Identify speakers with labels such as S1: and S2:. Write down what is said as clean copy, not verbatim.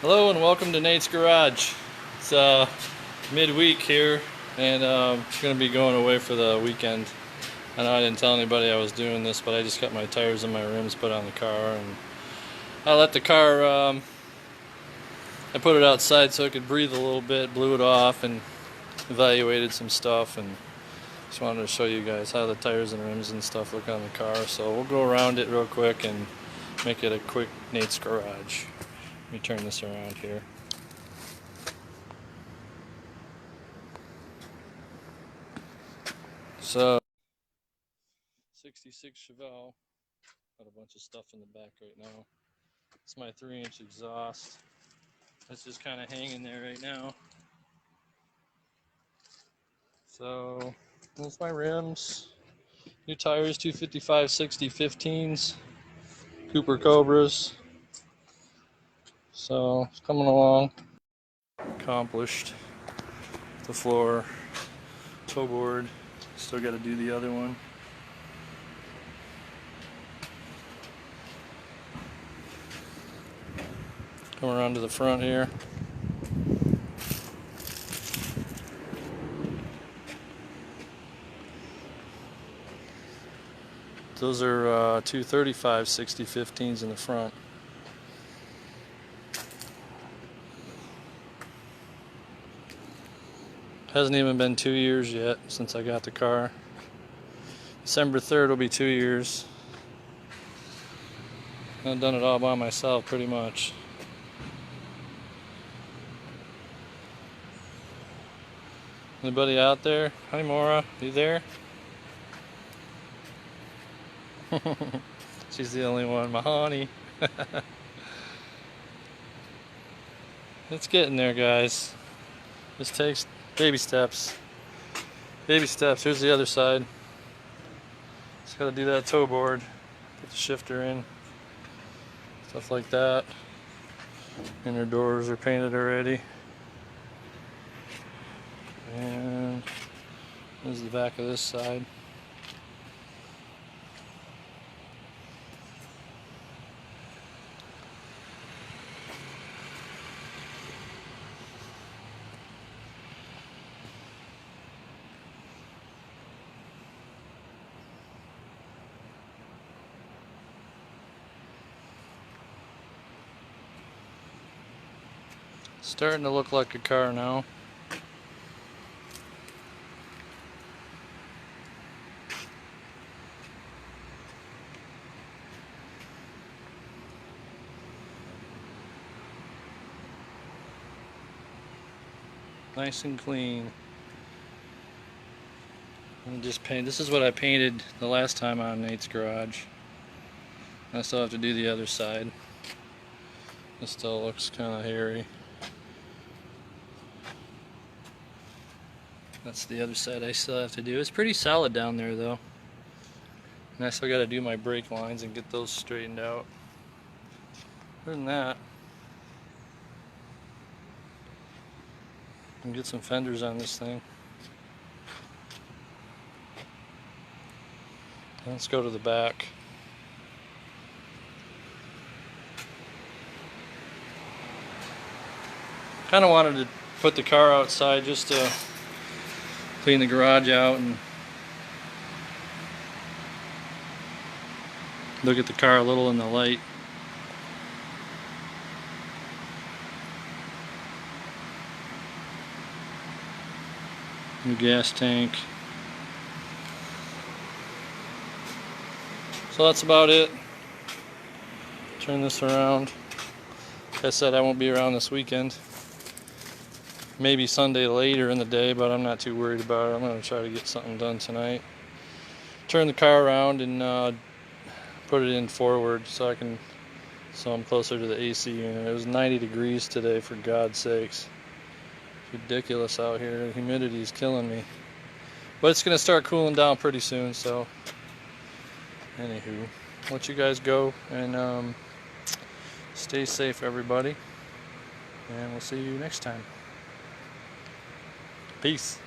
S1: Hello and welcome to Nate's Garage. It's midweek here and I'm going to be going away for the weekend. I know I didn't tell anybody I was doing this, but I just got my tires and my rims put on the car, and I let the car, I put it outside so it could breathe a little bit, blew it off and evaluated some stuff, and just wanted to show you guys how the tires and rims and stuff look on the car. So we'll go around it real quick and make it a quick Nate's Garage. Let me turn this around here. So, 66 Chevelle. Got a bunch of stuff in the back right now. It's my 3-inch exhaust. That's just kind of hanging there right now. So, there's my rims. New tires, 255 60 15s. Cooper Cobras. So, it's coming along. Accomplished. The floor. Toe board. Still got to do the other one. Come around to the front here. Those are 235 60 15s in the front. Hasn't even been 2 years yet since I got the car. December 3rd will be 2 years. I've done it all by myself pretty much. Anybody out there? Hi Maura, you there? She's the only one, my honey. It's getting there, guys. This takes baby steps. Baby steps. Here's the other side. Just gotta do that toe board. Put the shifter in. Stuff like that. Inner doors are painted already. And this is the back of this side. Starting to look like a car now. Nice and clean. And just paint. This is what I painted the last time on Nate's Garage. I still have to do the other side. This still looks kind of hairy. That's the other side I still have to do. It's pretty solid down there though. And I still got to do my brake lines and get those straightened out. Other than that, and get some fenders on this thing. Let's go to the back. Kind of wanted to put the car outside just to clean the garage out and look at the car a little in the light. New gas tank. So that's about it. Turn this around. Like I said, I won't be around this weekend. Maybe Sunday later in the day, but I'm not too worried about it. I'm going to try to get something done tonight. Turn the car around and put it in forward so I'm closer to the AC unit. It was 90 degrees today, for God's sakes. It's ridiculous out here. The humidity is killing me. But it's going to start cooling down pretty soon, so anywho, let you guys go and stay safe, everybody. And we'll see you next time. Peace.